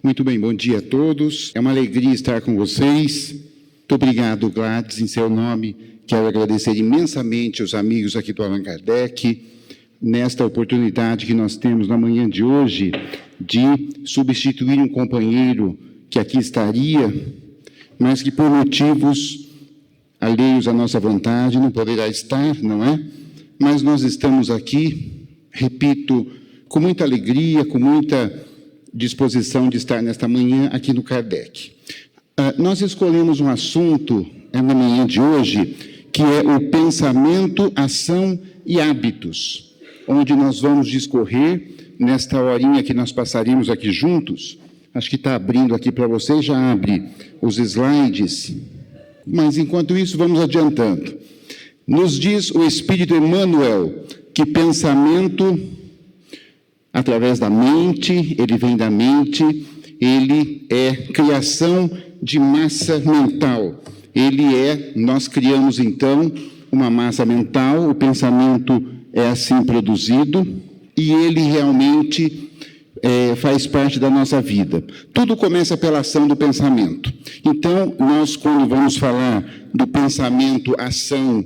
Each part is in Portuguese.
Muito bem, bom dia a todos. É uma alegria estar com vocês. Muito obrigado, Gladys, em seu nome. Quero agradecer imensamente aos amigos aqui do Allan Kardec, nesta oportunidade que nós temos na manhã de hoje, de substituir um companheiro que aqui estaria, mas que por motivos alheios à nossa vontade não poderá estar, não é? Mas nós estamos aqui, repito, com muita alegria, com muita disposição de estar nesta manhã aqui no Kardec. Nós escolhemos um assunto na manhã de hoje, que é o pensamento, ação e hábitos, onde nós vamos discorrer nesta horinha que nós passaremos aqui juntos. Acho que está abrindo aqui para vocês, já abre os slides, mas enquanto isso vamos adiantando. Nos diz o Espírito Emmanuel que pensamento, através da mente, ele vem da mente, ele é criação de massa mental. Nós criamos então uma massa mental, o pensamento é assim produzido e ele realmente faz parte da nossa vida. Tudo começa pela ação do pensamento. Então, nós quando vamos falar do pensamento, ação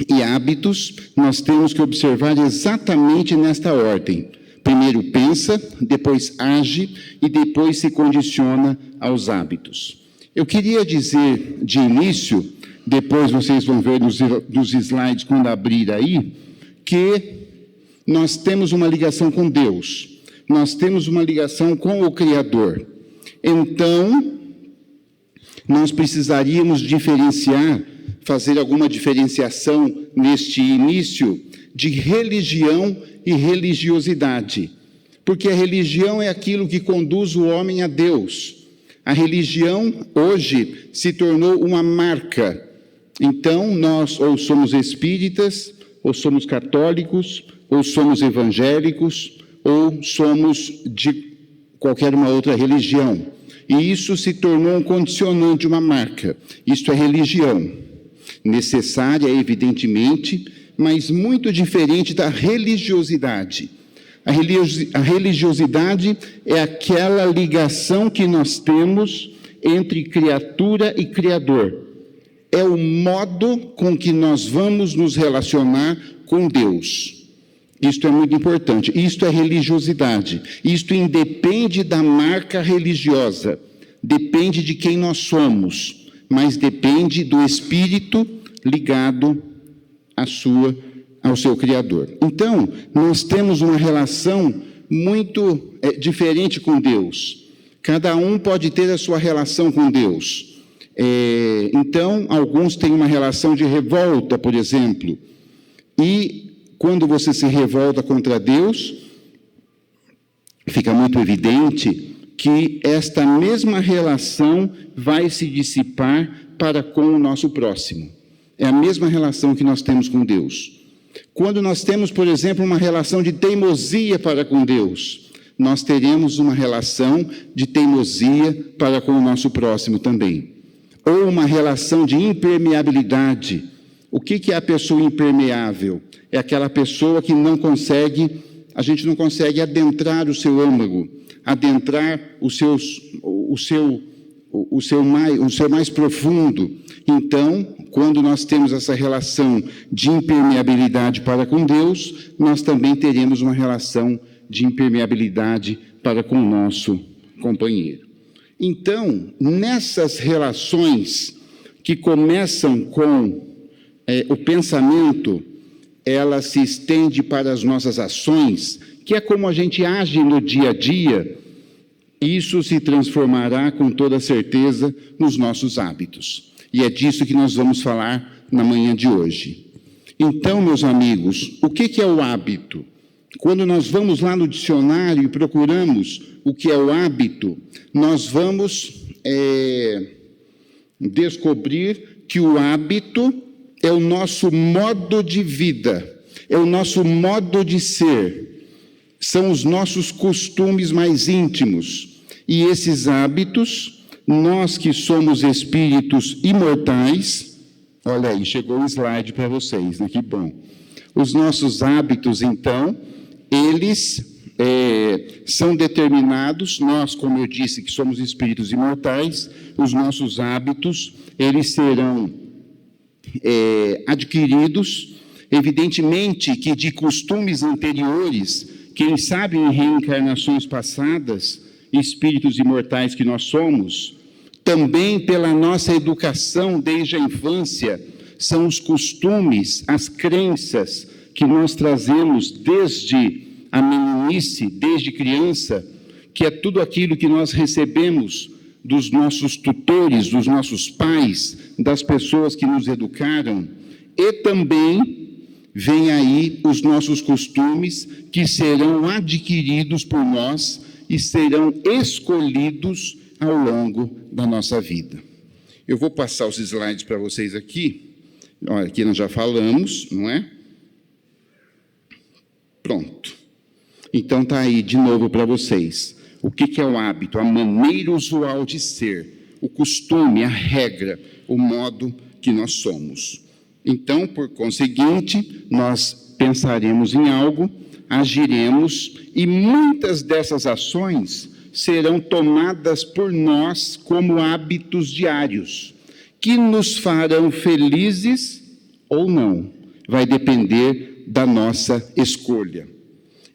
e hábitos, nós temos que observar exatamente nesta ordem. Primeiro pensa, depois age e depois se condiciona aos hábitos. Eu queria dizer de início, depois vocês vão ver nos slides quando abrir aí, que nós temos uma ligação com Deus, nós temos uma ligação com o Criador. Então, nós precisaríamos diferenciar, fazer alguma diferenciação neste início de religião e religiosidade, porque a religião é aquilo que conduz o homem a Deus. A religião hoje se tornou uma marca. Então nós ou somos espíritas, ou somos católicos, ou somos evangélicos, ou somos de qualquer uma outra religião. E isso se tornou um condicionante, uma marca. Isto é religião. Necessária, evidentemente, mas muito diferente da religiosidade. A religiosidade é aquela ligação que nós temos entre criatura e Criador. É o modo com que nós vamos nos relacionar com Deus. Isto é muito importante. Isto é religiosidade. Isto independe da marca religiosa. Depende de quem nós somos, mas depende do espírito ligado ao seu Criador. Então, nós temos uma relação muito diferente com Deus. Cada um pode ter a sua relação com Deus. Então, alguns têm uma relação de revolta, por exemplo. E quando você se revolta contra Deus, fica muito evidente que esta mesma relação vai se dissipar para com o nosso próximo. É a mesma relação que nós temos com Deus. Quando nós temos, por exemplo, uma relação de teimosia para com Deus, nós teremos uma relação de teimosia para com o nosso próximo também. Ou uma relação de impermeabilidade. O que é a pessoa impermeável? É aquela pessoa que a gente não consegue adentrar o seu âmago, adentrar o seu mais profundo. Então, quando nós temos essa relação de impermeabilidade para com Deus, nós também teremos uma relação de impermeabilidade para com o nosso companheiro. Então, nessas relações que começam com o pensamento, ela se estende para as nossas ações, que é como a gente age no dia a dia. Isso se transformará com toda certeza nos nossos hábitos. E é disso que nós vamos falar na manhã de hoje. Então, meus amigos, o que é o hábito? Quando nós vamos lá no dicionário e procuramos o que é o hábito, nós vamos descobrir que o hábito é o nosso modo de vida, é o nosso modo de ser, são os nossos costumes mais íntimos. E esses hábitos, nós que somos espíritos imortais, olha aí, chegou o slide para vocês, né? Que bom. Os nossos hábitos, então, eles são determinados. Nós, como eu disse, que somos espíritos imortais, os nossos hábitos, eles serão adquiridos, evidentemente que de costumes anteriores, quem sabe em reencarnações passadas, espíritos imortais que nós somos, também pela nossa educação desde a infância, são os costumes, as crenças que nós trazemos desde a meninice, desde criança, que é tudo aquilo que nós recebemos dos nossos tutores, dos nossos pais, das pessoas que nos educaram, e também vem aí os nossos costumes que serão adquiridos por nós e serão escolhidos ao longo da nossa vida. Eu vou passar os slides para vocês aqui. Olha, aqui nós já falamos, não é? Pronto. Então está aí de novo para vocês. O que é o hábito? A maneira usual de ser, o costume, a regra, o modo que nós somos. Então, por conseguinte, nós pensaremos em algo, agiremos, e muitas dessas ações serão tomadas por nós como hábitos diários, que nos farão felizes ou não. Vai depender da nossa escolha.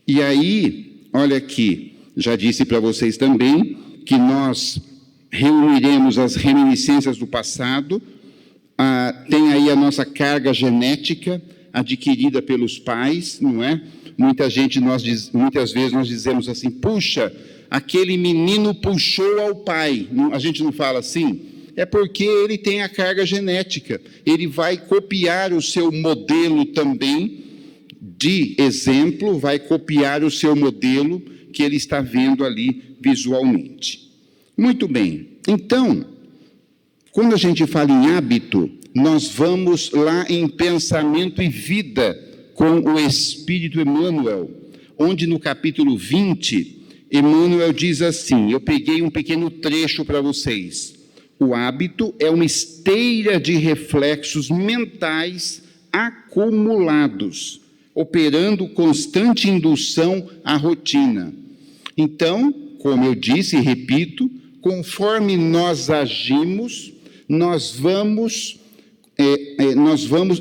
E aí, olha aqui, já disse para vocês também que nós reuniremos as reminiscências do passado, tem aí a nossa carga genética adquirida pelos pais, não é? Muitas vezes nós dizemos assim, puxa, aquele menino puxou ao pai. A gente não fala assim? É porque ele tem a carga genética. Ele vai copiar o seu modelo também de exemplo, vai copiar o seu modelo que ele está vendo ali visualmente. Muito bem. Então, quando a gente fala em hábito, nós vamos lá em pensamento e vida com o Espírito Emmanuel, onde no capítulo 20, Emmanuel diz assim, eu peguei um pequeno trecho para vocês. O hábito é uma esteira de reflexos mentais acumulados, operando constante indução à rotina. Então, como eu disse e repito, conforme nós agimos, nós vamos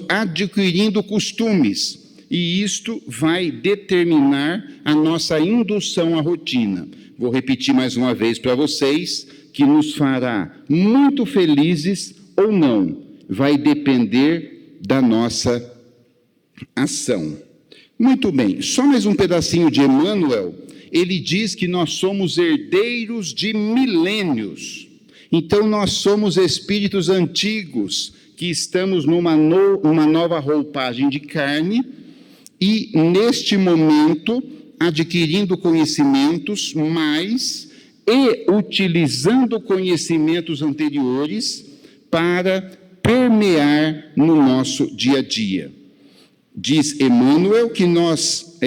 adquirindo costumes, e isto vai determinar a nossa indução à rotina. Vou repetir mais uma vez para vocês, que nos fará muito felizes ou não, vai depender da nossa ação. Muito bem, só mais um pedacinho de Emmanuel. Ele diz que nós somos herdeiros de milênios. Então, nós somos espíritos antigos, que estamos numa nova roupagem de carne, e, neste momento, adquirindo conhecimentos e utilizando conhecimentos anteriores para permear no nosso dia a dia. Diz Emmanuel que nós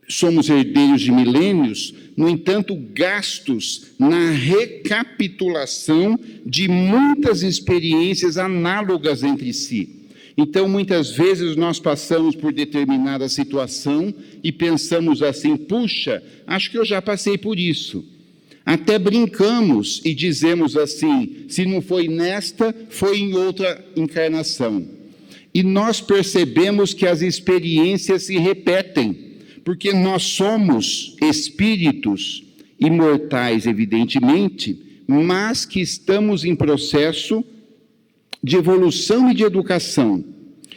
somos herdeiros de milênios, no entanto, gastos na recapitulação de muitas experiências análogas entre si. Então, muitas vezes nós passamos por determinada situação e pensamos assim, puxa, acho que eu já passei por isso. Até brincamos e dizemos assim, se não foi nesta, foi em outra encarnação. E nós percebemos que as experiências se repetem, porque nós somos espíritos imortais, evidentemente, mas que estamos em processo de evolução e de educação.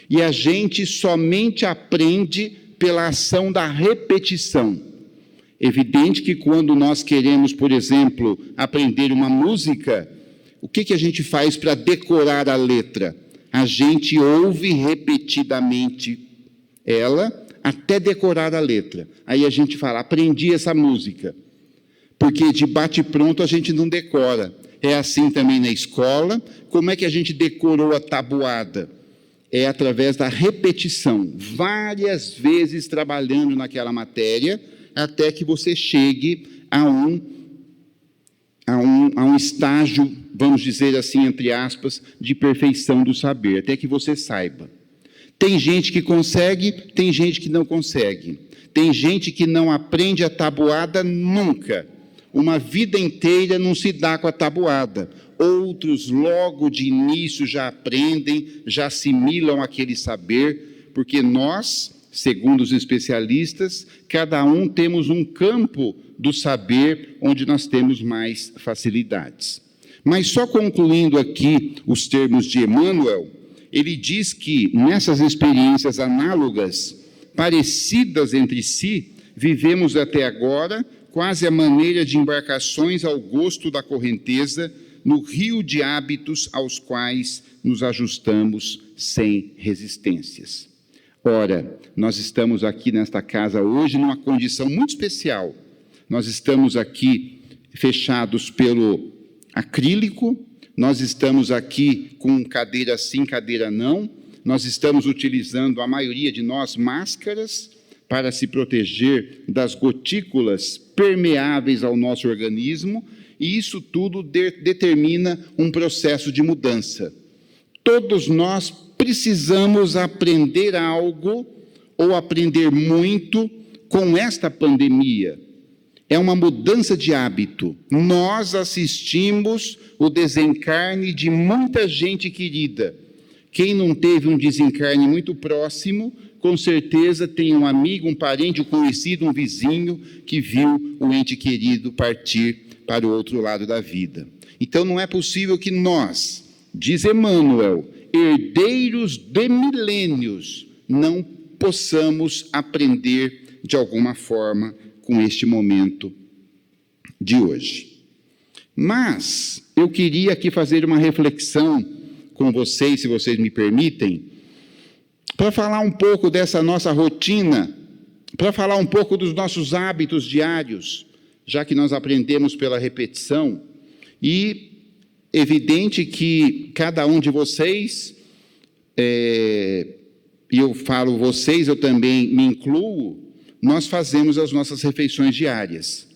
E a gente somente aprende pela ação da repetição. Evidente que quando nós queremos, por exemplo, aprender uma música, o que a gente faz para decorar a letra? A gente ouve repetidamente ela até decorar a letra. Aí a gente fala, aprendi essa música. Porque de bate-pronto a gente não decora. É assim também na escola. Como é que a gente decorou a tabuada? É através da repetição, várias vezes trabalhando naquela matéria, até que você chegue a um estágio, vamos dizer assim, entre aspas, de perfeição do saber, até que você saiba. Tem gente que consegue, tem gente que não consegue. Tem gente que não aprende a tabuada nunca. Uma vida inteira não se dá com a tabuada. Outros, logo de início, já aprendem, já assimilam aquele saber, porque nós, segundo os especialistas, cada um temos um campo do saber onde nós temos mais facilidades. Mas só concluindo aqui os termos de Emmanuel, ele diz que nessas experiências análogas, parecidas entre si, vivemos até agora quase a maneira de embarcações ao gosto da correnteza, no rio de hábitos aos quais nos ajustamos sem resistências. Ora, nós estamos aqui nesta casa hoje numa condição muito especial. Nós estamos aqui fechados pelo acrílico, nós estamos aqui com cadeira sim, cadeira não, nós estamos utilizando, a maioria de nós, máscaras para se proteger das gotículas permeáveis ao nosso organismo, e isso tudo determina um processo de mudança. Todos nós precisamos aprender algo, ou aprender muito, com esta pandemia. É uma mudança de hábito. Nós assistimos o desencarne de muita gente querida. Quem não teve um desencarne muito próximo, com certeza tem um amigo, um parente, um conhecido, um vizinho que viu o ente querido partir para o outro lado da vida. Então não é possível que nós, diz Emmanuel, herdeiros de milênios, não possamos aprender de alguma forma com este momento de hoje. Mas eu queria aqui fazer uma reflexão com vocês, se vocês me permitem, para falar um pouco dessa nossa rotina, para falar um pouco dos nossos hábitos diários, já que nós aprendemos pela repetição, e evidente que cada um de vocês, e eu falo vocês, eu também me incluo, nós fazemos as nossas refeições diárias.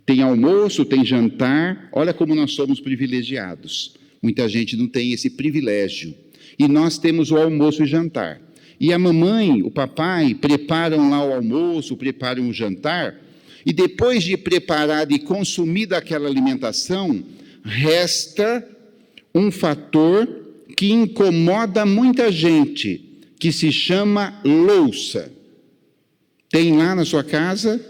Tem almoço, tem jantar, olha como nós somos privilegiados. Muita gente não tem esse privilégio. E nós temos o almoço e jantar. E a mamãe, o papai, preparam lá o almoço, preparam o jantar, e depois de preparar e consumir aquela alimentação, resta um fator que incomoda muita gente, que se chama louça. Tem lá na sua casa,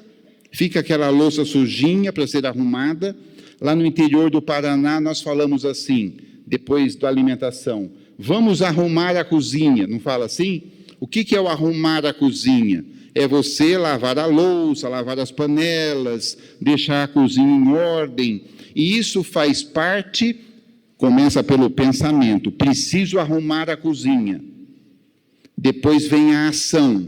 fica aquela louça sujinha para ser arrumada. Lá no interior do Paraná, nós falamos assim, depois da alimentação, vamos arrumar a cozinha, não fala assim? O que é o arrumar a cozinha? É você lavar a louça, lavar as panelas, deixar a cozinha em ordem. E isso faz parte, começa pelo pensamento, preciso arrumar a cozinha. Depois vem a ação,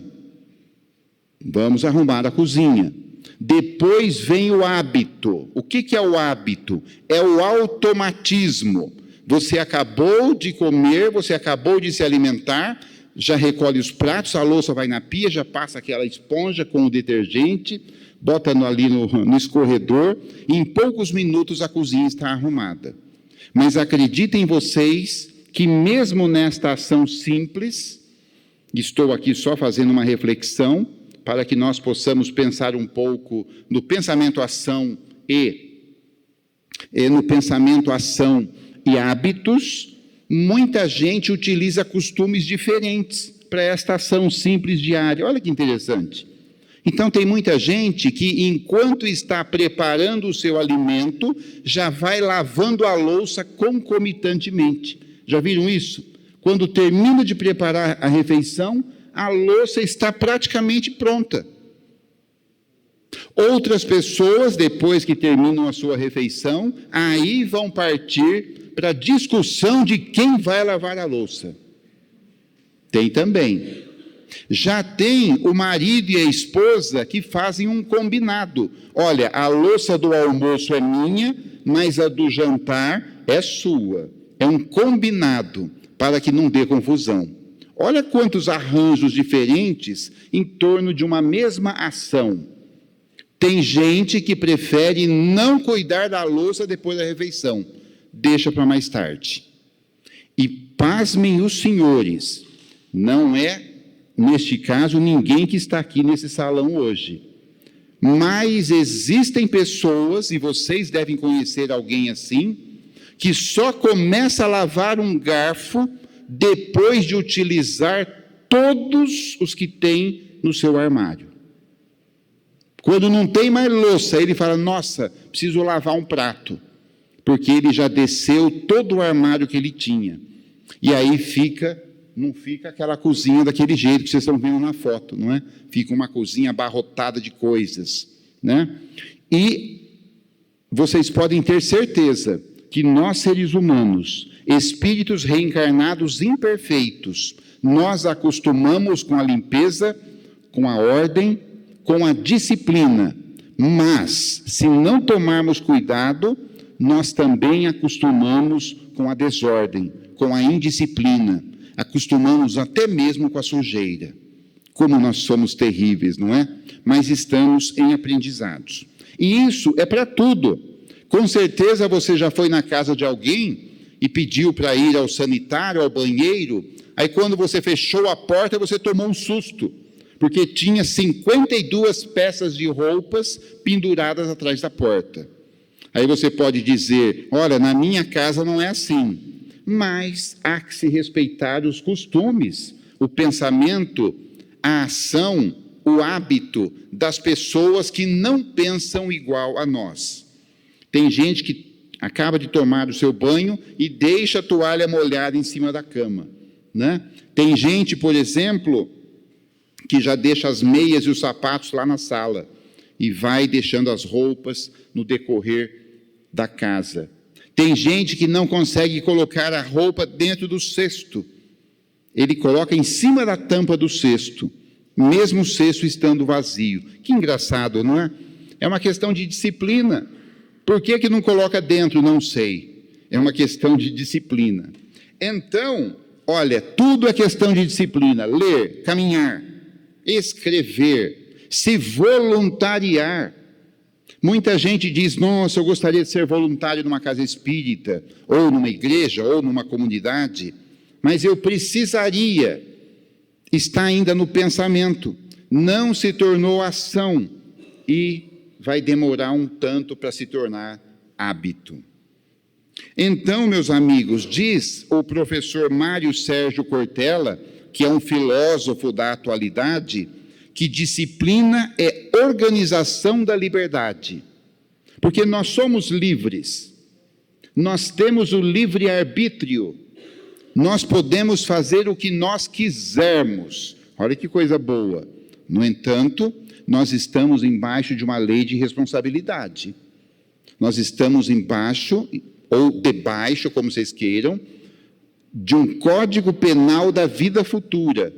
vamos arrumar a cozinha. Depois vem o hábito. O que é o hábito? É o automatismo. Você acabou de comer, você acabou de se alimentar, já recolhe os pratos, a louça vai na pia, já passa aquela esponja com o detergente, bota ali no escorredor, e em poucos minutos a cozinha está arrumada. Mas acreditem vocês que mesmo nesta ação simples, estou aqui só fazendo uma reflexão, para que nós possamos pensar um pouco no pensamento-ação no pensamento-ação e hábitos, muita gente utiliza costumes diferentes para esta ação simples diária. Olha que interessante. Então, tem muita gente que, enquanto está preparando o seu alimento, já vai lavando a louça concomitantemente. Já viram isso? Quando termina de preparar a refeição, a louça está praticamente pronta. Outras pessoas, depois que terminam a sua refeição, aí vão partir para a discussão de quem vai lavar a louça. Tem também. Já tem o marido e a esposa que fazem um combinado. Olha, a louça do almoço é minha, mas a do jantar é sua. É um combinado para que não dê confusão. Olha quantos arranjos diferentes em torno de uma mesma ação. Tem gente que prefere não cuidar da louça depois da refeição, deixa para mais tarde. E pasmem os senhores, Não é, neste caso, ninguém que está aqui nesse salão hoje. Mas existem pessoas, e vocês devem conhecer alguém assim, que só começa a lavar um garfo depois de utilizar todos os que tem no seu armário. Quando não tem mais louça, ele fala, nossa, preciso lavar um prato, porque ele já desceu todo o armário que ele tinha. E aí não fica aquela cozinha daquele jeito que vocês estão vendo na foto, não é? Fica uma cozinha abarrotada de coisas, né? E vocês podem ter certeza que nós, seres humanos, espíritos reencarnados imperfeitos, nós acostumamos com a limpeza, com a ordem, com a disciplina, mas, se não tomarmos cuidado, nós também acostumamos com a desordem, com a indisciplina, acostumamos até mesmo com a sujeira. Como nós somos terríveis, não é? Mas estamos em aprendizados. E isso é para tudo. Com certeza você já foi na casa de alguém e pediu para ir ao sanitário, ao banheiro, aí quando você fechou a porta, você tomou um susto, porque tinha 52 peças de roupas penduradas atrás da porta. Aí você pode dizer, olha, na minha casa não é assim, mas há que se respeitar os costumes, o pensamento, a ação, o hábito das pessoas que não pensam igual a nós. Tem gente que acaba de tomar o seu banho e deixa a toalha molhada em cima da cama, né? Tem gente, por exemplo, que já deixa as meias e os sapatos lá na sala e vai deixando as roupas no decorrer da casa. Tem gente que não consegue colocar a roupa dentro do cesto. Ele coloca em cima da tampa do cesto, mesmo o cesto estando vazio. Que engraçado, não é? É uma questão de disciplina. Por que não coloca dentro? Não sei. É uma questão de disciplina. Então, olha, tudo é questão de disciplina. Ler, caminhar, escrever, se voluntariar. Muita gente diz, nossa, eu gostaria de ser voluntário numa casa espírita, ou numa igreja, ou numa comunidade, mas eu precisaria. Está ainda no pensamento, não se tornou ação e vai demorar um tanto para se tornar hábito. Então, meus amigos, diz o professor Mário Sérgio Cortella, que é um filósofo da atualidade, que disciplina é organização da liberdade. Porque nós somos livres, nós temos o livre-arbítrio, nós podemos fazer o que nós quisermos. Olha que coisa boa. No entanto, nós estamos embaixo de uma lei de responsabilidade. Nós estamos embaixo, ou debaixo, como vocês queiram, de um código penal da vida futura,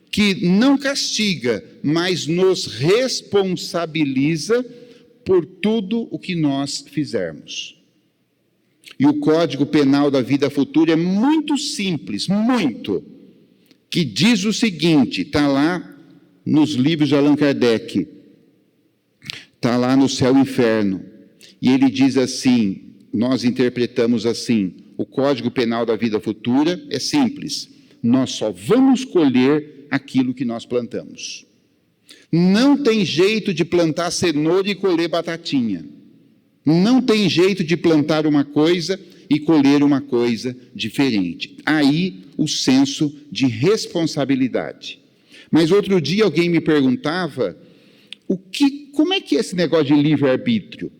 que não castiga, mas nos responsabiliza por tudo o que nós fizermos. E o Código Penal da Vida Futura é muito simples, muito, que diz o seguinte, está lá nos livros de Allan Kardec, está lá no Céu e Inferno, e ele diz assim, nós interpretamos assim, o Código Penal da Vida Futura é simples, nós só vamos colher aquilo que nós plantamos. Não tem jeito de plantar cenoura e colher batatinha. Não tem jeito de plantar uma coisa e colher uma coisa diferente. Aí o senso de responsabilidade. Mas outro dia alguém me perguntava, como é que é esse negócio de livre-arbítrio?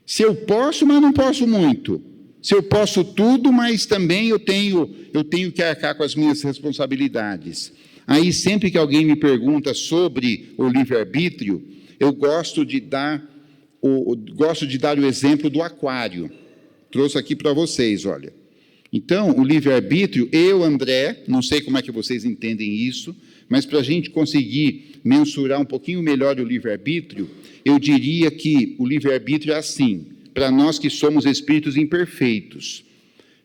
Se eu posso, mas não posso muito. Se eu posso tudo, mas também eu tenho que arcar com as minhas responsabilidades. Aí, sempre que alguém me pergunta sobre o livre-arbítrio, eu gosto de dar o exemplo do aquário. Trouxe aqui para vocês, olha. Então, o livre-arbítrio, eu, André, não sei como é que vocês entendem isso, mas para a gente conseguir mensurar um pouquinho melhor o livre-arbítrio, eu diria que o livre-arbítrio é assim, para nós que somos espíritos imperfeitos.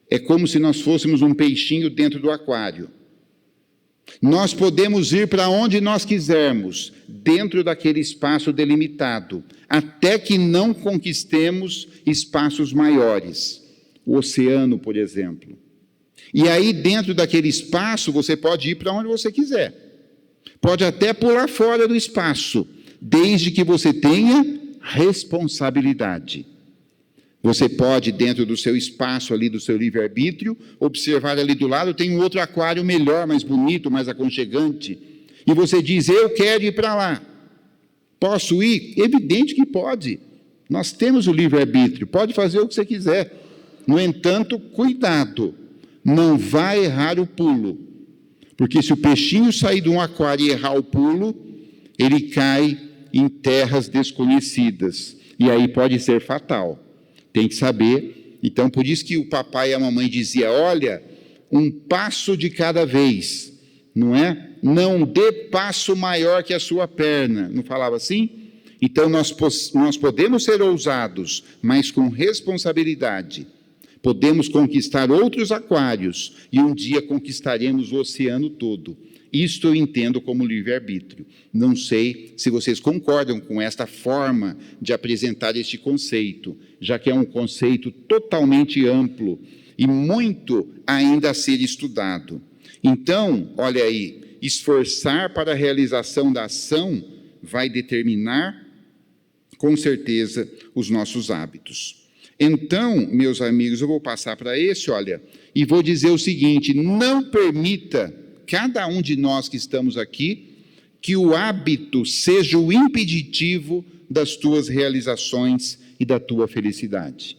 É como se nós fôssemos um peixinho dentro do aquário. Nós podemos ir para onde nós quisermos, dentro daquele espaço delimitado, até que não conquistemos espaços maiores, o oceano, por exemplo. E aí, dentro daquele espaço, você pode ir para onde você quiser. Pode até pular fora do espaço, desde que você tenha responsabilidade. Você pode, dentro do seu espaço ali, do seu livre-arbítrio, observar ali do lado, tem um outro aquário melhor, mais bonito, mais aconchegante. E você diz, eu quero ir para lá. Posso ir? Evidente que pode. Nós temos o livre-arbítrio, pode fazer o que você quiser. No entanto, cuidado, não vai errar o pulo. Porque se o peixinho sair de um aquário e errar o pulo, ele cai em terras desconhecidas. E aí pode ser fatal. Tem que saber. Então, por isso que o papai e a mamãe diziam, olha, um passo de cada vez, não é? Não dê passo maior que a sua perna. Não falava assim? Então, nós podemos ser ousados, mas com responsabilidade. Podemos conquistar outros aquários e um dia conquistaremos o oceano todo. Isto eu entendo como livre-arbítrio. Não sei se vocês concordam com esta forma de apresentar este conceito, já que é um conceito totalmente amplo e muito ainda a ser estudado. Então, olha aí, esforçar para a realização da ação vai determinar, com certeza, os nossos hábitos. Então, meus amigos, eu vou passar para esse, olha, e vou dizer o seguinte, não permita, cada um de nós que estamos aqui, que o hábito seja o impeditivo das tuas realizações e da tua felicidade.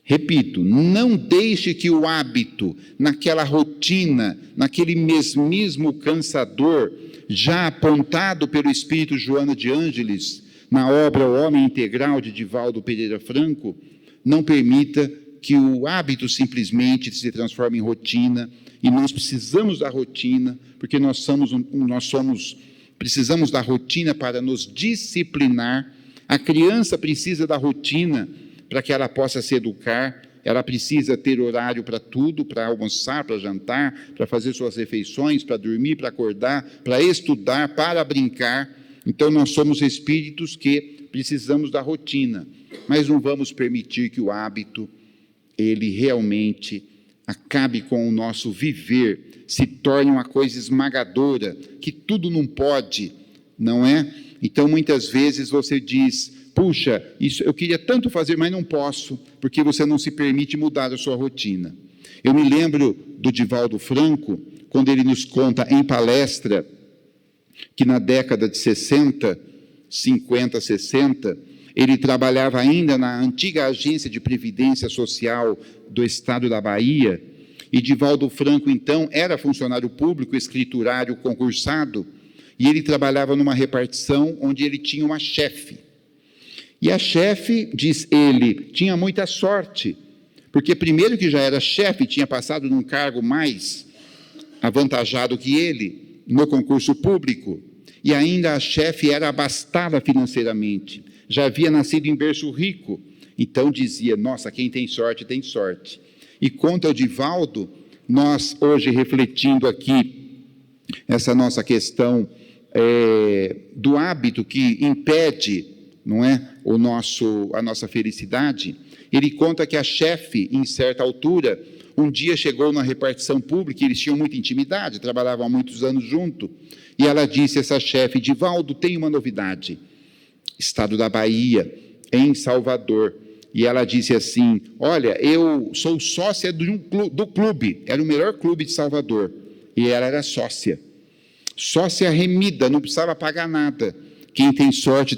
Repito, não deixe que o hábito, naquela rotina, naquele mesmismo cansador, já apontado pelo Espírito Joana de Ângeles, na obra O Homem Integral de Divaldo Pereira Franco, não permita que o hábito simplesmente se transforme em rotina, e nós precisamos da rotina, porque precisamos da rotina para nos disciplinar. A criança precisa da rotina para que ela possa se educar, ela precisa ter horário para tudo, para almoçar, para jantar, para fazer suas refeições, para dormir, para acordar, para estudar, para brincar. Então, nós somos espíritos que precisamos da rotina, mas não vamos permitir que o hábito, ele realmente acabe com o nosso viver, se torne uma coisa esmagadora, que tudo não pode, não é? Então, muitas vezes você diz, puxa, isso eu queria tanto fazer, mas não posso, porque você não se permite mudar a sua rotina. Eu me lembro do Divaldo Franco, quando ele nos conta em palestra, que na década de 60, 50, 60, ele trabalhava ainda na antiga Agência de Previdência Social do Estado da Bahia, e Divaldo Franco, então, era funcionário público, escriturário, concursado, e ele trabalhava numa repartição onde ele tinha uma chefe. E a chefe, diz ele, tinha muita sorte, porque primeiro que já era chefe, tinha passado num cargo mais avantajado que ele, no concurso público, e ainda a chefe era abastada financeiramente, já havia nascido em berço rico, então dizia, nossa, quem tem sorte, tem sorte. E conta o Divaldo, nós hoje refletindo aqui, essa nossa questão do hábito que impede, não é, a nossa felicidade, ele conta que a chefe, em certa altura, um dia chegou na repartição pública, eles tinham muita intimidade, trabalhavam há muitos anos junto, e ela disse, essa chefe, Divaldo, tem uma novidade, Estado da Bahia, em Salvador, e ela disse assim, olha, eu sou sócia do clube, era o melhor clube de Salvador, e ela era sócia remida, não precisava pagar nada, quem tem sorte,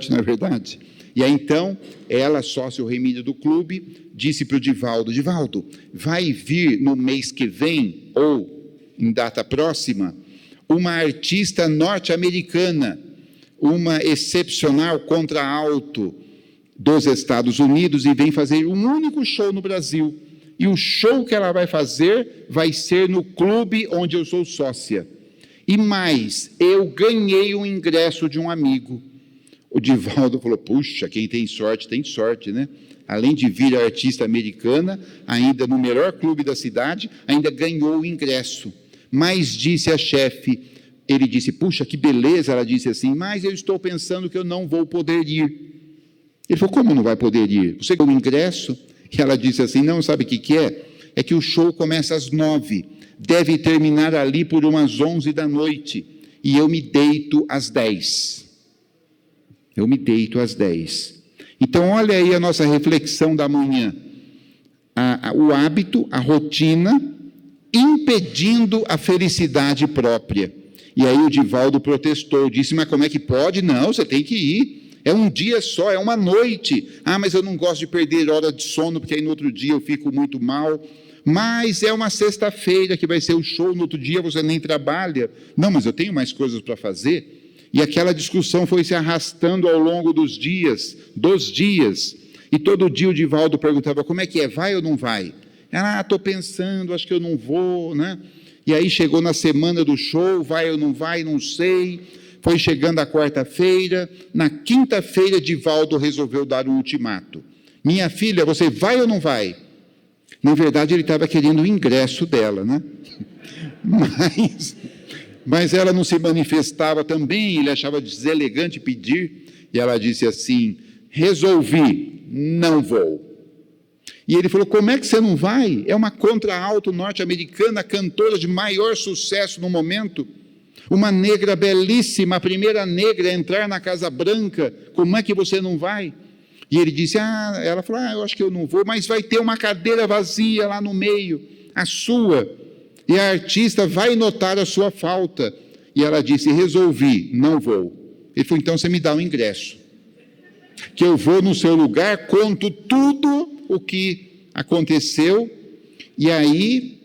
não é verdade? E aí então, ela, sócia remida do clube, disse para o Divaldo, Divaldo, vai vir no mês que vem, ou em data próxima, uma artista norte-americana, uma excepcional contraalto dos Estados Unidos, e vem fazer um único show no Brasil. E o show que ela vai fazer vai ser no clube onde eu sou sócia. E mais, eu ganhei um ingresso de um amigo. O Divaldo falou, puxa, quem tem sorte, né? Além de vir a artista americana, ainda no melhor clube da cidade, ainda ganhou o ingresso. Mas disse a chefe, ele disse, puxa, que beleza, ela disse assim, mas eu estou pensando que eu não vou poder ir. Ele falou, como não vai poder ir? Você ganhou o ingresso? E ela disse assim, não, sabe o que é? é que o show começa às 9, deve terminar ali por umas 11 da noite, e eu me deito às 10. Eu me deito às 10. Então, olha aí a nossa reflexão da manhã. O hábito, a rotina, impedindo a felicidade própria. E aí o Divaldo protestou, disse, mas como é que pode? Não, você tem que ir. É um dia só, é uma noite. Ah, mas eu não gosto de perder hora de sono, porque aí no outro dia eu fico muito mal. Mas é uma sexta-feira que vai ser o show, no outro dia você nem trabalha. Não, mas eu tenho mais coisas para fazer. E aquela discussão foi se arrastando ao longo dos dias. E todo dia o Divaldo perguntava, como é que é, vai ou não vai? Ela, estou pensando, acho que eu não vou, né? E aí chegou na semana do show, vai ou não vai, não sei. Foi chegando a quarta-feira, na quinta-feira Divaldo resolveu dar um ultimato. Minha filha, você vai ou não vai? Na verdade ele estava querendo o ingresso dela, né? Mas ela não se manifestava também, ele achava deselegante pedir, e ela disse assim, resolvi, não vou. E ele falou, como é que você não vai? É uma contraalto norte-americana, cantora de maior sucesso no momento, uma negra belíssima, a primeira negra a entrar na Casa Branca, como é que você não vai? E ele disse, ela falou, eu acho que eu não vou, mas vai ter uma cadeira vazia lá no meio, a sua, e a artista vai notar a sua falta. E ela disse, resolvi, não vou. Ele falou, então você me dá o ingresso, que eu vou no seu lugar, conto tudo o que aconteceu, e aí,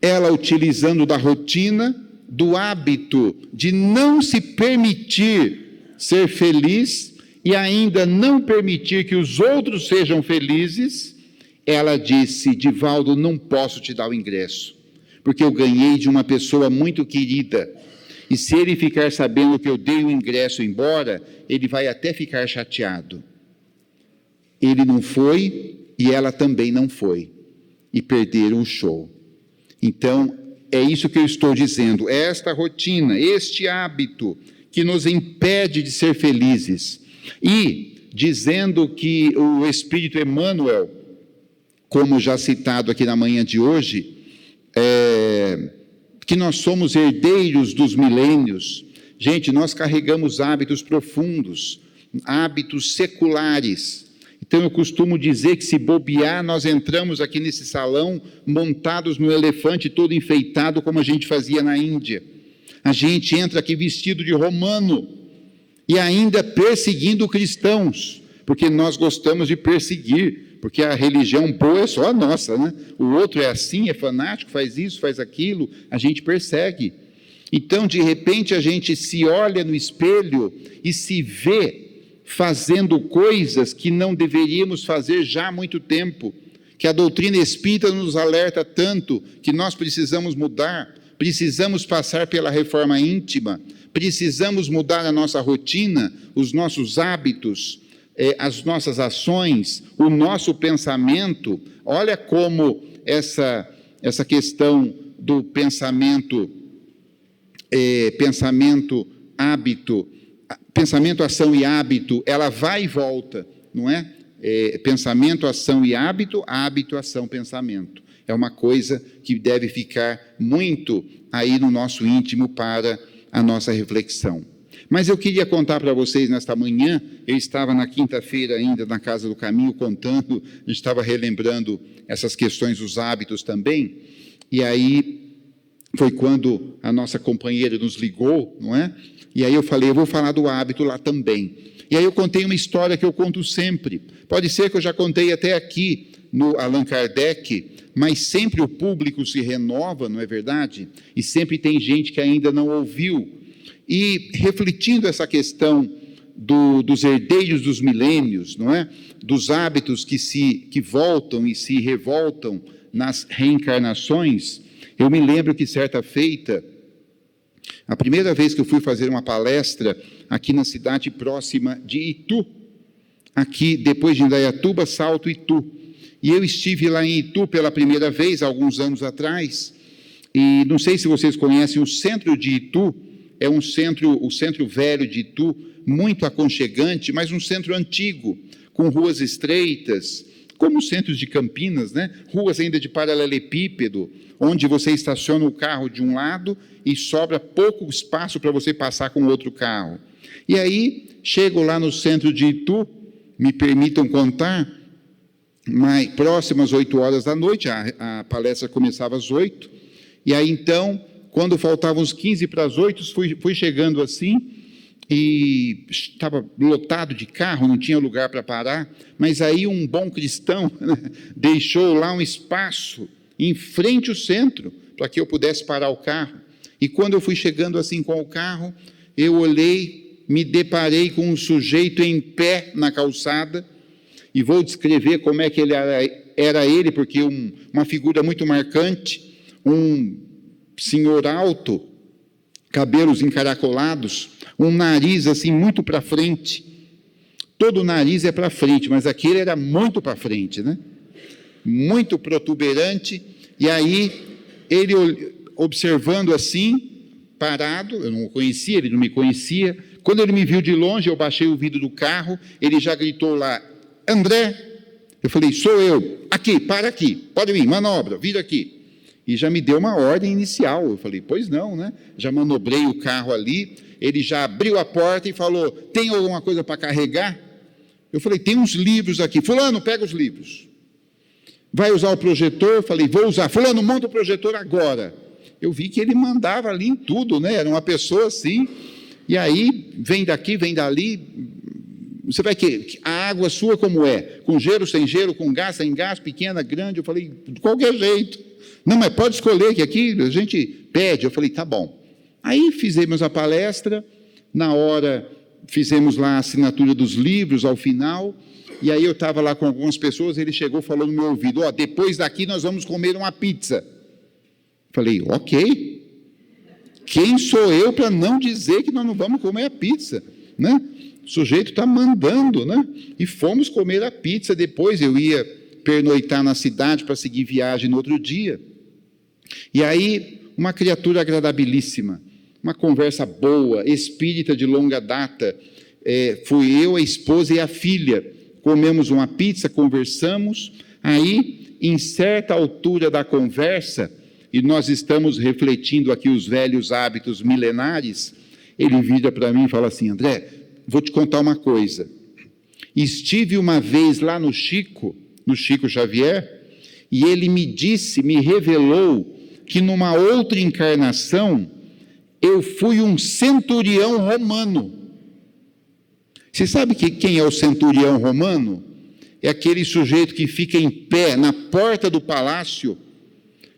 ela utilizando da rotina, do hábito de não se permitir ser feliz, e ainda não permitir que os outros sejam felizes, ela disse, Divaldo, não posso te dar o ingresso, porque eu ganhei de uma pessoa muito querida, e se ele ficar sabendo que eu dei o ingresso embora, ele vai até ficar chateado. Ele não foi, e ela também não foi, e perderam o show. Então, é isso que eu estou dizendo, é esta rotina, este hábito, que nos impede de ser felizes, e dizendo que o Espírito Emmanuel, como já citado aqui na manhã de hoje, que nós somos herdeiros dos milênios. Gente, nós carregamos hábitos profundos, hábitos seculares. Então eu costumo dizer que se bobear, nós entramos aqui nesse salão montados no elefante todo enfeitado, como a gente fazia na Índia. A gente entra aqui vestido de romano e ainda perseguindo cristãos, porque nós gostamos de perseguir, porque a religião boa é só a nossa, né? O outro é assim, é fanático, faz isso, faz aquilo, a gente persegue. Então, de repente, a gente se olha no espelho e se vê fazendo coisas que não deveríamos fazer já há muito tempo, que a doutrina espírita nos alerta tanto, que nós precisamos mudar, precisamos passar pela reforma íntima, precisamos mudar a nossa rotina, os nossos hábitos, as nossas ações, o nosso pensamento. Olha como essa questão do pensamento, hábito, pensamento, ação e hábito, ela vai e volta, não é? Pensamento, ação e hábito, ação, pensamento. É uma coisa que deve ficar muito aí no nosso íntimo para a nossa reflexão. Mas eu queria contar para vocês nesta manhã, eu estava na quinta-feira ainda na Casa do Caminho contando, a gente estava relembrando essas questões dos hábitos também, e aí foi quando a nossa companheira nos ligou, não é? E aí eu falei, eu vou falar do hábito lá também. E aí eu contei uma história que eu conto sempre, pode ser que eu já contei até aqui no Allan Kardec, mas sempre o público se renova, não é verdade? E sempre tem gente que ainda não ouviu. E refletindo essa questão dos herdeiros dos milênios, não é? Dos hábitos que voltam e se revoltam nas reencarnações, eu me lembro que certa feita, a primeira vez que eu fui fazer uma palestra aqui na cidade próxima de Itu, aqui depois de Indaiatuba, Salto, Itu, e eu estive lá em Itu pela primeira vez, alguns anos atrás, e não sei se vocês conhecem o centro de Itu, é um centro, o centro velho de Itu, muito aconchegante, mas um centro antigo, com ruas estreitas, como os centros de Campinas, né? Ruas ainda de paralelepípedo, onde você estaciona o carro de um lado e sobra pouco espaço para você passar com outro carro. E aí, chego lá no centro de Itu, me permitam contar, mas próximo às 8 horas da noite, a palestra começava às 8, e aí então, quando faltavam uns 15 para as 8, fui chegando assim, e estava lotado de carro, não tinha lugar para parar, mas aí um bom cristão, né, deixou lá um espaço em frente ao centro, para que eu pudesse parar o carro. E quando eu fui chegando assim com o carro, eu olhei, me deparei com um sujeito em pé na calçada, e vou descrever como é que ele era ele, porque uma figura muito marcante, um senhor alto, cabelos encaracolados, um nariz assim muito para frente. Todo o nariz é para frente, mas aquele era muito para frente, né? Muito protuberante. E aí, ele observando assim, parado, eu não o conhecia, ele não me conhecia. Quando ele me viu de longe, eu baixei o vidro do carro, ele já gritou lá, André. Eu falei, sou eu. Aqui, para aqui, pode vir, manobra, vira aqui. E já me deu uma ordem inicial. Eu falei, pois não, né? Já manobrei o carro ali, ele já abriu a porta e falou, tem alguma coisa para carregar? Eu falei, tem uns livros aqui. Fulano, pega os livros. Vai usar o projetor? Eu falei, vou usar. Fulano, monta o projetor agora. Eu vi que ele mandava ali em tudo, né? Era uma pessoa assim. E aí, vem daqui, vem dali. Você vai que a água sua como é? Com gelo, sem gelo, com gás, sem gás, pequena, grande? Eu falei, de qualquer jeito. Não, mas pode escolher, que aqui a gente pede. Eu falei, tá bom. Aí fizemos a palestra, na hora fizemos lá a assinatura dos livros ao final, e aí eu estava lá com algumas pessoas, ele chegou e falou no meu ouvido, ó, depois daqui nós vamos comer uma pizza. Falei, ok. Quem sou eu para não dizer que nós não vamos comer a pizza, né? O sujeito está mandando, né? E fomos comer a pizza. Depois eu ia pernoitar na cidade para seguir viagem no outro dia. E aí, uma criatura agradabilíssima, uma conversa boa, espírita de longa data, fui eu, a esposa e a filha, comemos uma pizza, conversamos, aí, em certa altura da conversa, e nós estamos refletindo aqui os velhos hábitos milenares, ele vira para mim e fala assim, André, vou te contar uma coisa, estive uma vez lá no Chico Xavier, e ele me disse, me revelou, que numa outra encarnação, eu fui um centurião romano. Você sabe quem é o centurião romano? É aquele sujeito que fica em pé na porta do palácio,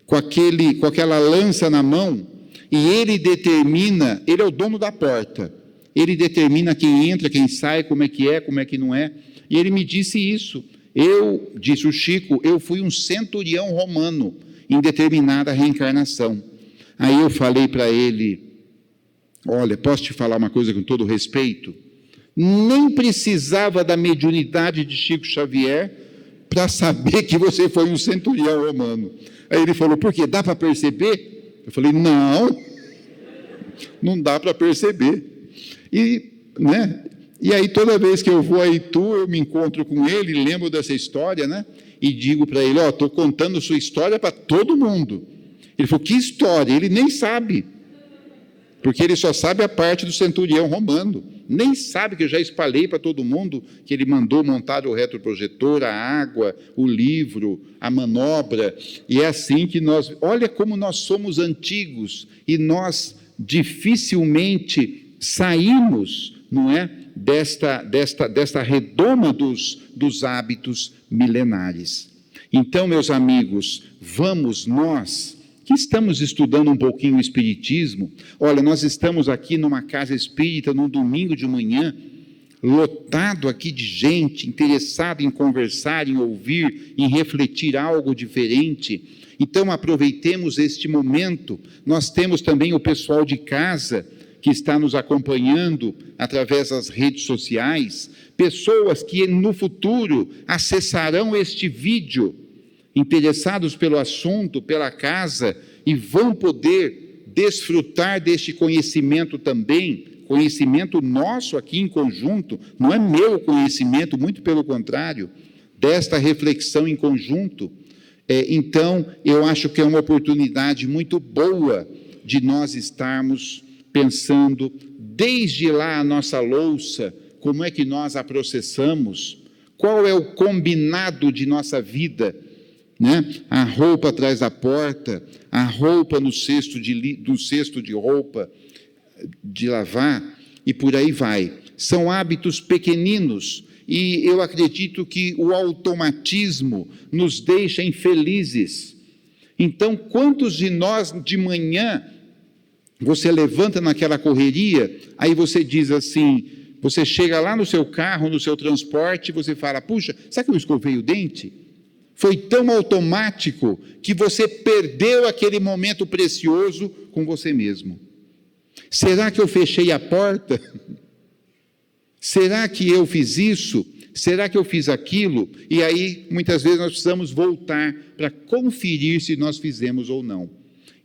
com aquela lança na mão, e ele determina, ele é o dono da porta, ele determina quem entra, quem sai, como é que não é, e ele me disse isso, disse o Chico, eu fui um centurião romano, em determinada reencarnação. Aí eu falei para ele, olha, posso te falar uma coisa com todo respeito? Nem precisava da mediunidade de Chico Xavier para saber que você foi um centurião romano. Aí ele falou, por quê? Dá para perceber? Eu falei, não dá para perceber. E aí toda vez que eu vou a Itu, eu me encontro com ele, lembro dessa história, né? E digo para ele, estou contando sua história para todo mundo. Ele falou, que história? Ele nem sabe, porque ele só sabe a parte do centurião romano, nem sabe que eu já espalhei para todo mundo, que ele mandou montar o retroprojetor, a água, o livro, a manobra, e é assim que olha como nós somos antigos, e nós dificilmente saímos, não é? Desta redoma dos hábitos milenares. Então, meus amigos, vamos nós, que estamos estudando um pouquinho o Espiritismo, olha, nós estamos aqui numa casa espírita, num domingo de manhã, lotado aqui de gente, interessada em conversar, em ouvir, em refletir algo diferente. Então, aproveitemos este momento, nós temos também o pessoal de casa, que está nos acompanhando através das redes sociais, pessoas que no futuro acessarão este vídeo, interessados pelo assunto, pela casa, e vão poder desfrutar deste conhecimento também, conhecimento nosso aqui em conjunto, não é meu conhecimento, muito pelo contrário, desta reflexão em conjunto, então eu acho que é uma oportunidade muito boa de nós estarmos pensando, desde lá a nossa louça, como é que nós a processamos, qual é o combinado de nossa vida, né? A roupa atrás da porta, a roupa no cesto de roupa de lavar, e por aí vai. São hábitos pequeninos, e eu acredito que o automatismo nos deixa infelizes. Então, quantos de nós de manhã, você levanta naquela correria, aí você diz assim, você chega lá no seu carro, no seu transporte, você fala, puxa, será que eu escovei o dente? Foi tão automático que você perdeu aquele momento precioso com você mesmo. Será que eu fechei a porta? Será que eu fiz isso? Será que eu fiz aquilo? E aí, muitas vezes, nós precisamos voltar para conferir se nós fizemos ou não.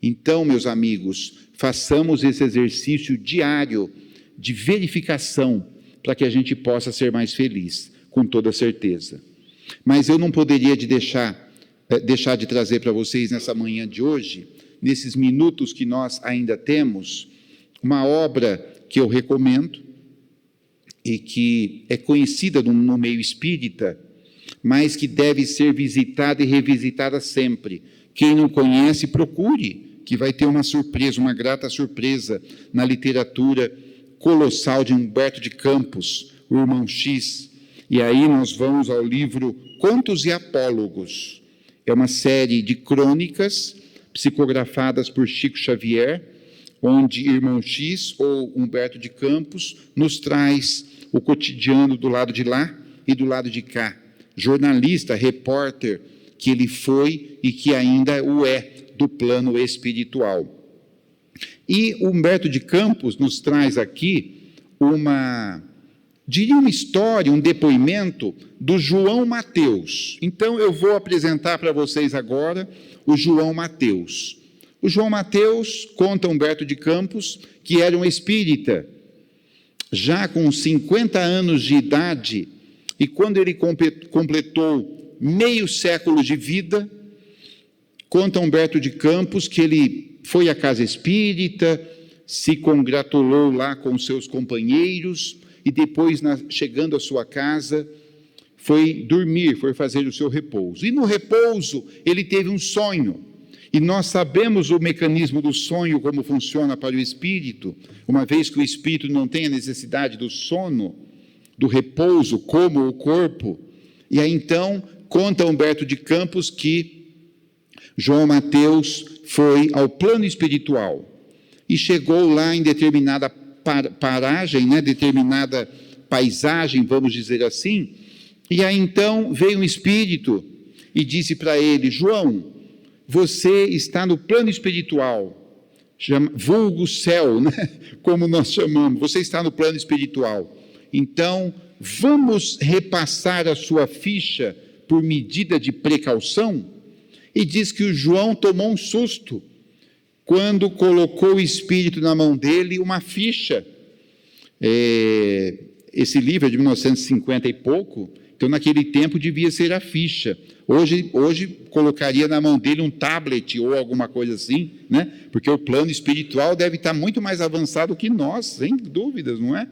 Então, meus amigos, façamos esse exercício diário de verificação para que a gente possa ser mais feliz, com toda certeza. Mas eu não poderia deixar de trazer para vocês nessa manhã de hoje, nesses minutos que nós ainda temos, uma obra que eu recomendo e que é conhecida no meio espírita, mas que deve ser visitada e revisitada sempre. Quem não conhece, procure, que vai ter uma surpresa, uma grata surpresa na literatura colossal de Humberto de Campos, o Irmão X. E aí nós vamos ao livro Contos e Apólogos. É uma série de crônicas psicografadas por Chico Xavier, onde Irmão X, ou Humberto de Campos, nos traz o cotidiano do lado de lá e do lado de cá. Jornalista, repórter, que ele foi e que ainda o é do plano espiritual. E Humberto de Campos nos traz aqui uma história, um depoimento do João Mateus. Então, eu vou apresentar para vocês agora o João Mateus. O João Mateus, conta Humberto de Campos, que era um espírita, já com 50 anos de idade, e quando ele completou meio século de vida, conta Humberto de Campos que ele foi à casa espírita, se congratulou lá com seus companheiros, e depois, chegando à sua casa, foi dormir, foi fazer o seu repouso. E no repouso, ele teve um sonho. E nós sabemos o mecanismo do sonho, como funciona para o espírito, uma vez que o espírito não tem a necessidade do sono, do repouso, como o corpo. E aí, então, conta Humberto de Campos que João Mateus foi ao plano espiritual e chegou lá em determinada paragem, né, determinada paisagem, vamos dizer assim, e aí então veio um espírito e disse para ele, João, você está no plano espiritual, vulgo céu, né, como nós chamamos, você está no plano espiritual, então vamos repassar a sua ficha por medida de precaução? E diz que o João tomou um susto, quando colocou o espírito na mão dele, uma ficha. Esse livro é de 1950 e pouco, então naquele tempo devia ser a ficha. Hoje colocaria na mão dele um tablet ou alguma coisa assim, né? Porque o plano espiritual deve estar muito mais avançado que nós, sem dúvidas, não é?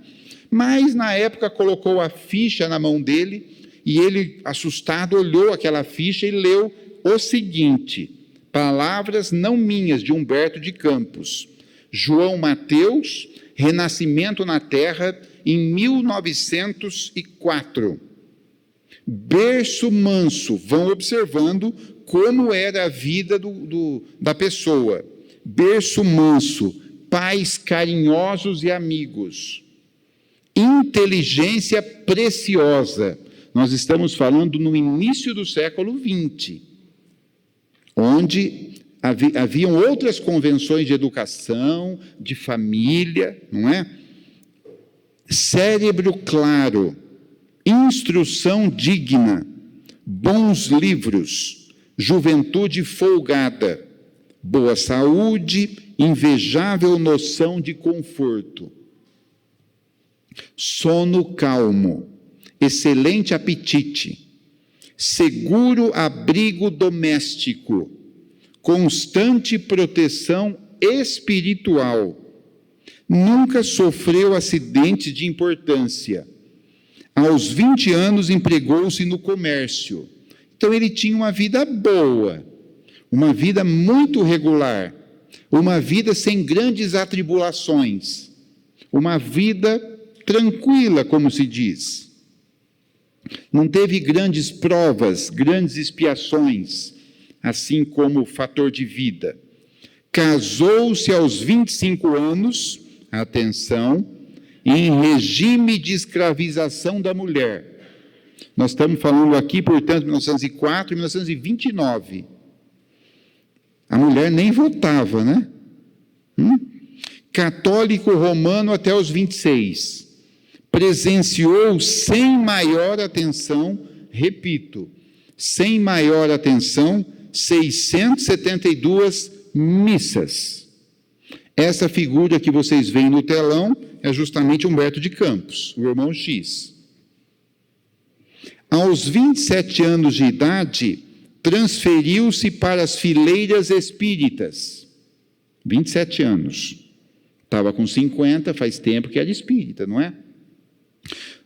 Mas na época colocou a ficha na mão dele e ele, assustado, olhou aquela ficha e leu o seguinte: palavras não minhas, de Humberto de Campos, João Mateus, renascimento na Terra, em 1904. Berço manso, vão observando como era a vida da pessoa. Berço manso, pais carinhosos e amigos. Inteligência preciosa. Nós estamos falando no início do século XX, onde haviam outras convenções de educação, de família, não é? Cérebro claro, instrução digna, bons livros, juventude folgada, boa saúde, invejável noção de conforto, sono calmo, excelente apetite, seguro abrigo doméstico, constante proteção espiritual. Nunca sofreu acidente de importância. Aos 20 anos empregou-se no comércio. Então ele tinha uma vida boa, uma vida muito regular, uma vida sem grandes atribulações, uma vida tranquila, como se diz. Não teve grandes provas, grandes expiações, assim como fator de vida. Casou-se aos 25 anos, atenção, em regime de escravização da mulher. Nós estamos falando aqui, portanto, 1904 e 1929. A mulher nem votava, né? Católico romano até os 26. Presenciou sem maior atenção, repito, sem maior atenção, 672 missas. Essa figura que vocês veem no telão é justamente Humberto de Campos, o irmão X. Aos 27 anos de idade, transferiu-se para as fileiras espíritas. 27 anos. Estava com 50, faz tempo que era espírita, não é?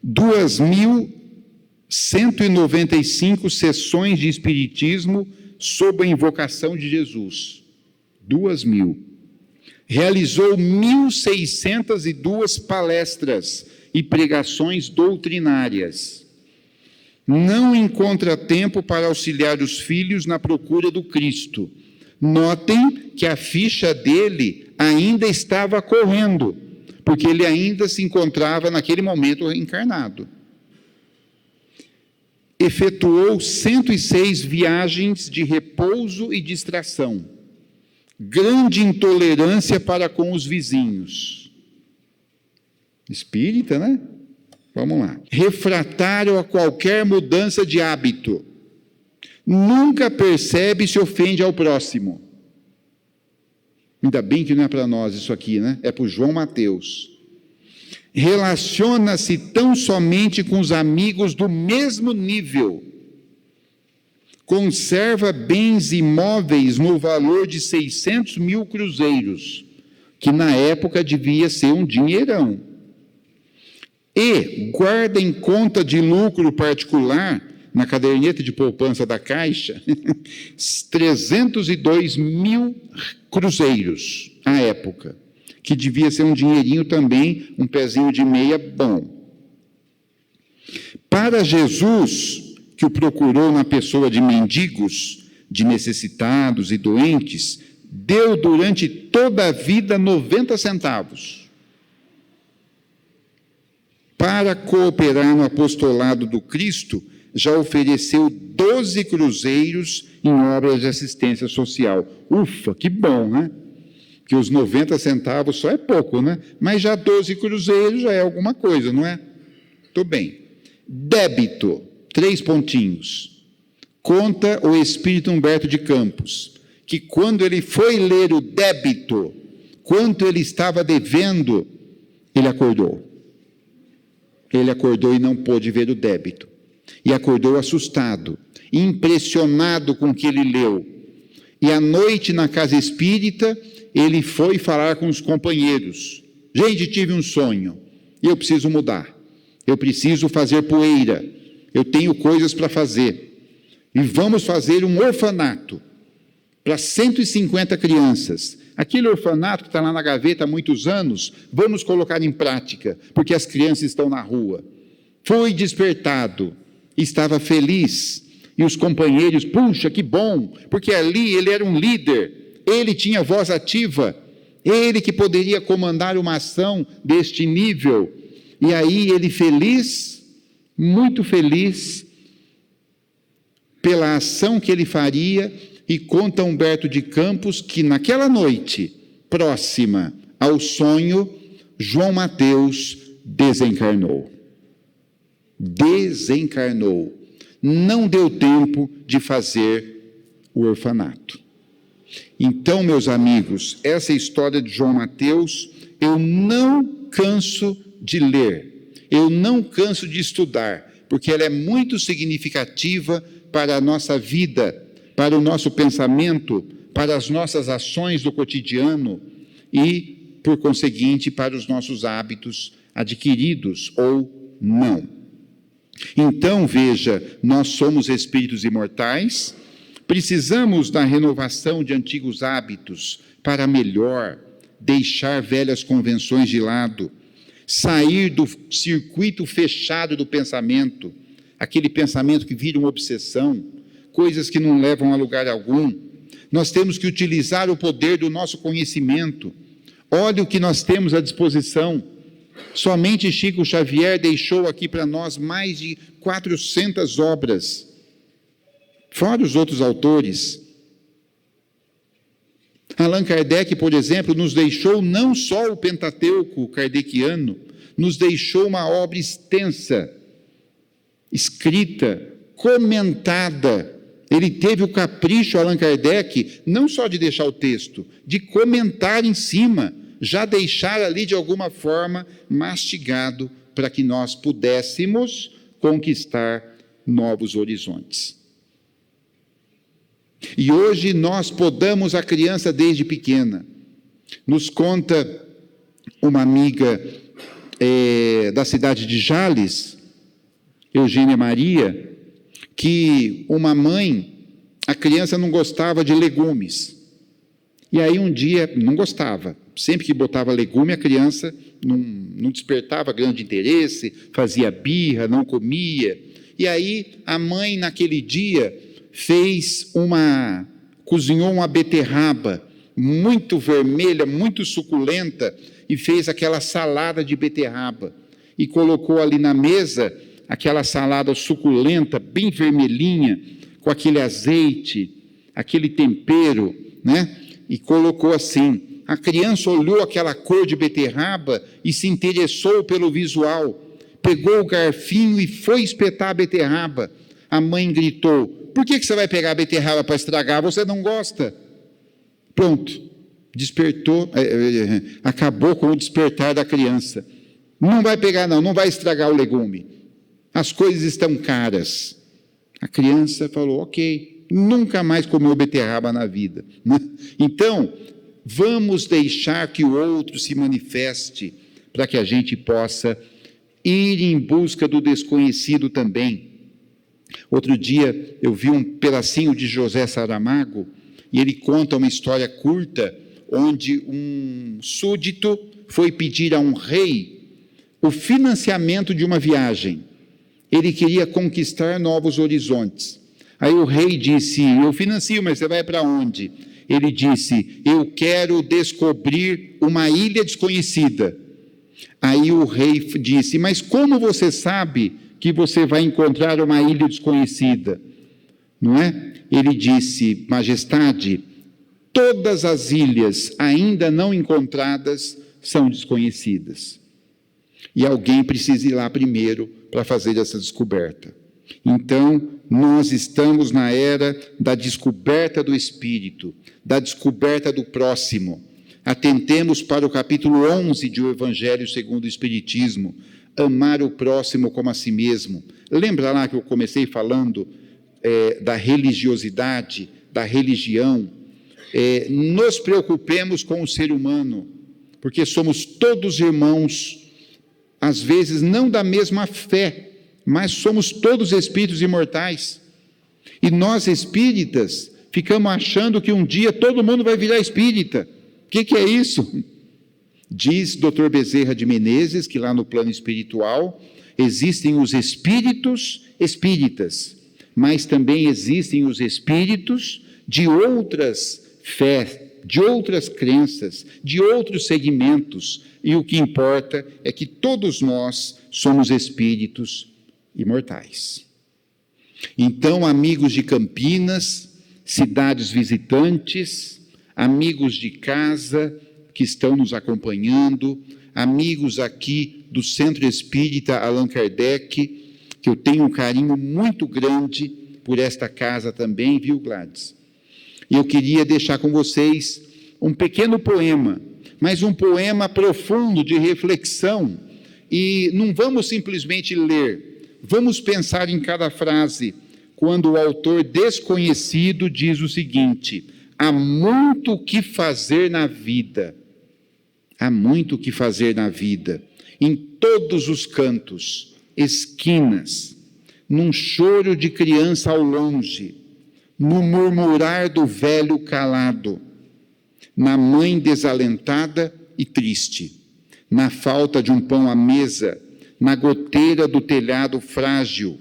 2.195 sessões de espiritismo sob a invocação de Jesus. 2.000. Realizou 1.602 palestras e pregações doutrinárias. Não encontra tempo para auxiliar os filhos na procura do Cristo. Notem que a ficha dele ainda estava correndo, porque ele ainda se encontrava naquele momento encarnado. Efetuou 106 viagens de repouso e distração. Grande intolerância para com os vizinhos. Espírita, né? Vamos lá. Refratário a qualquer mudança de hábito. Nunca percebe e se ofende ao próximo. Ainda bem que não é para nós isso aqui, né? É para o João Mateus. Relaciona-se tão somente com os amigos do mesmo nível. Conserva bens imóveis no valor de 600 mil cruzeiros, que na época devia ser um dinheirão. E guarda em conta de lucro particular, na caderneta de poupança da Caixa, 302 mil cruzeiros, à época, que devia ser um dinheirinho também, um pezinho de meia bom. Para Jesus, que o procurou na pessoa de mendigos, de necessitados e doentes, deu durante toda a vida 90 centavos. Para cooperar no apostolado do Cristo, já ofereceu 12 cruzeiros em obras de assistência social. Ufa, que bom, né? Que os 90 centavos só é pouco, né? Mas já 12 cruzeiros já é alguma coisa, não é? Estou bem. Débito, 3 pontinhos. Conta o espírito Humberto de Campos, que quando ele foi ler o débito, quanto ele estava devendo, ele acordou. Ele acordou e não pôde ver o débito. E acordou assustado, impressionado com o que ele leu. E à noite, na casa espírita, ele foi falar com os companheiros. Gente, tive um sonho, e eu preciso mudar. Eu preciso fazer poeira. Eu tenho coisas para fazer. E vamos fazer um orfanato para 150 crianças. Aquele orfanato que está lá na gaveta há muitos anos, vamos colocar em prática, porque as crianças estão na rua. Foi despertado, estava feliz, e os companheiros, puxa, que bom, porque ali ele era um líder, ele tinha voz ativa, ele que poderia comandar uma ação deste nível, e aí ele feliz, muito feliz, pela ação que ele faria, e conta Humberto de Campos que naquela noite, próxima ao sonho, João Mateus desencarnou. Desencarnou. Não deu tempo de fazer o orfanato. Então, meus amigos, essa história de João Mateus, eu não canso de ler, eu não canso de estudar, porque ela é muito significativa para a nossa vida, para o nosso pensamento, para as nossas ações do cotidiano e, por conseguinte, para os nossos hábitos adquiridos ou não. Então, veja, nós somos espíritos imortais, precisamos da renovação de antigos hábitos para melhor deixar velhas convenções de lado, sair do circuito fechado do pensamento, aquele pensamento que vira uma obsessão, coisas que não levam a lugar algum. Nós temos que utilizar o poder do nosso conhecimento. Olha o que nós temos à disposição. Somente Chico Xavier deixou aqui para nós mais de 400 obras, fora os outros autores. Allan Kardec, por exemplo, nos deixou não só o Pentateuco kardeciano, nos deixou uma obra extensa, escrita, comentada. Ele teve o capricho, Allan Kardec, não só de deixar o texto, de comentar em cima, já deixar ali de alguma forma mastigado para que nós pudéssemos conquistar novos horizontes. E hoje nós podamos a criança desde pequena. Nos conta uma amiga da cidade de Jales, Eugênia Maria, que uma mãe, a criança não gostava de legumes. E aí um dia, não gostava. Sempre que botava legume, a criança não despertava grande interesse, fazia birra, não comia. E aí a mãe, naquele dia, cozinhou uma beterraba muito vermelha, muito suculenta, e fez aquela salada de beterraba. E colocou ali na mesa aquela salada suculenta, bem vermelhinha, com aquele azeite, aquele tempero, né? E colocou assim. A criança olhou aquela cor de beterraba e se interessou pelo visual. Pegou o garfinho e foi espetar a beterraba. A mãe gritou: por que você vai pegar a beterraba para estragar? Você não gosta? Pronto, despertou, acabou com o despertar da criança. Não vai pegar não vai estragar o legume. As coisas estão caras. A criança falou: ok, nunca mais comeu beterraba na vida. Então, vamos deixar que o outro se manifeste, para que a gente possa ir em busca do desconhecido também. Outro dia eu vi um pedacinho de José Saramago, e ele conta uma história curta, onde um súdito foi pedir a um rei o financiamento de uma viagem. Ele queria conquistar novos horizontes. Aí o rei disse: eu financio, mas você vai para onde? Ele disse: eu quero descobrir uma ilha desconhecida. Aí o rei disse: mas como você sabe que você vai encontrar uma ilha desconhecida? Não é? Ele disse: majestade, todas as ilhas ainda não encontradas são desconhecidas. E alguém precisa ir lá primeiro para fazer essa descoberta. Então, nós estamos na era da descoberta do Espírito, da descoberta do próximo. Atentemos para o capítulo 11 do Evangelho segundo o Espiritismo: amar o próximo como a si mesmo. Lembra lá que eu comecei falando da religiosidade, da religião? Nos preocupemos com o ser humano, porque somos todos irmãos, às vezes não da mesma fé, mas somos todos espíritos imortais. E nós espíritas ficamos achando que um dia todo mundo vai virar espírita. O que é isso? Diz Dr. Bezerra de Menezes que lá no plano espiritual existem os espíritos espíritas, mas também existem os espíritos de outras fés, de outras crenças, de outros segmentos, e o que importa é que todos nós somos espíritos imortais. Então, amigos de Campinas, cidades visitantes, amigos de casa que estão nos acompanhando, amigos aqui do Centro Espírita Allan Kardec, que eu tenho um carinho muito grande por esta casa também, viu, Gladys? E eu queria deixar com vocês um pequeno poema, mas um poema profundo de reflexão, e não vamos simplesmente ler, vamos pensar em cada frase, quando o autor desconhecido diz o seguinte: há muito o que fazer na vida. Há muito o que fazer na vida, em todos os cantos, esquinas, num choro de criança ao longe, no murmurar do velho calado, na mãe desalentada e triste, na falta de um pão à mesa, na goteira do telhado frágil,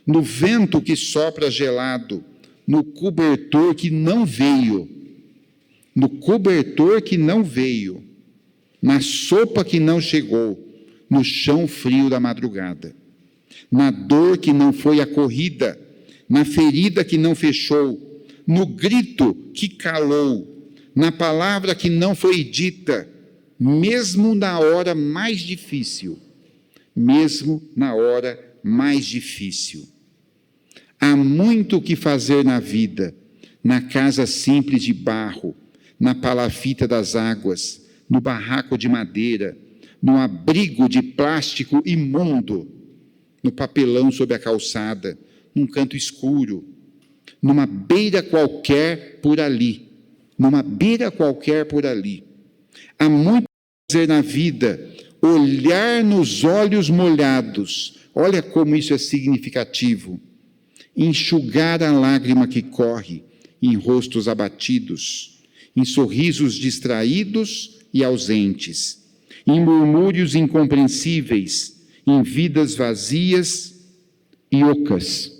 no vento que sopra gelado, no cobertor que não veio, na sopa que não chegou, no chão frio da madrugada, na dor que não foi acorrida, na ferida que não fechou, no grito que calou, na palavra que não foi dita, mesmo na hora mais difícil. Há muito o que fazer na vida, na casa simples de barro, na palafita das águas, no barraco de madeira, no abrigo de plástico imundo, no papelão sob a calçada, num canto escuro, numa beira qualquer por ali. Há muito a fazer na vida, olhar nos olhos molhados, olha como isso é significativo, enxugar a lágrima que corre em rostos abatidos, em sorrisos distraídos e ausentes, em murmúrios incompreensíveis, em vidas vazias e ocas.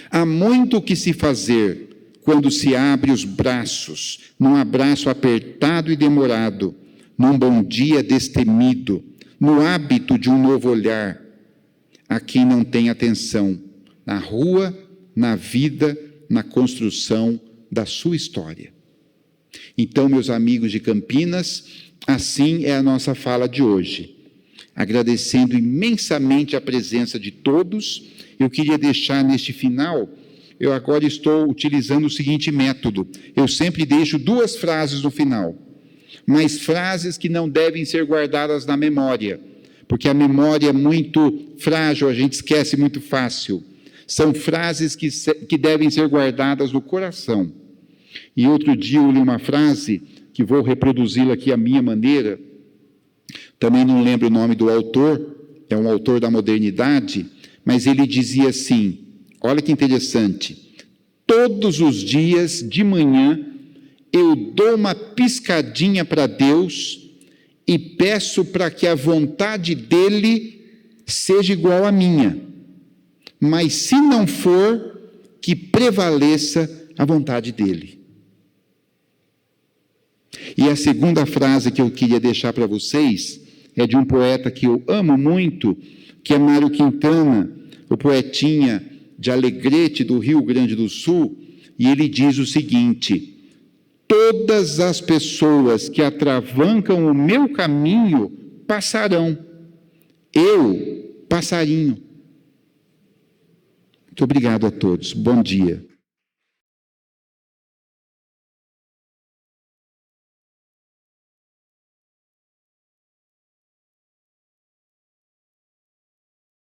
Há muito o que se fazer quando se abre os braços, num abraço apertado e demorado, num bom dia destemido, no hábito de um novo olhar, a quem não tem atenção, na rua, na vida, na construção da sua história. Então, meus amigos de Campinas, assim é a nossa fala de hoje. Agradecendo imensamente a presença de todos, eu queria deixar neste final, eu agora estou utilizando o seguinte método, eu sempre deixo 2 frases no final, mas frases que não devem ser guardadas na memória, porque a memória é muito frágil, a gente esquece muito fácil. São frases que devem ser guardadas no coração. E outro dia eu li uma frase, que vou reproduzi-la aqui à minha maneira, também não lembro o nome do autor, é um autor da modernidade, mas ele dizia assim, olha que interessante, todos os dias de manhã eu dou uma piscadinha para Deus e peço para que a vontade dele seja igual à minha, mas se não for, que prevaleça a vontade dele. E a segunda frase que eu queria deixar para vocês é de um poeta que eu amo muito, que é Mário Quintana, o poetinha de Alegrete, do Rio Grande do Sul, e ele diz o seguinte: todas as pessoas que atravancam o meu caminho passarão, eu, passarinho. Muito obrigado a todos, bom dia.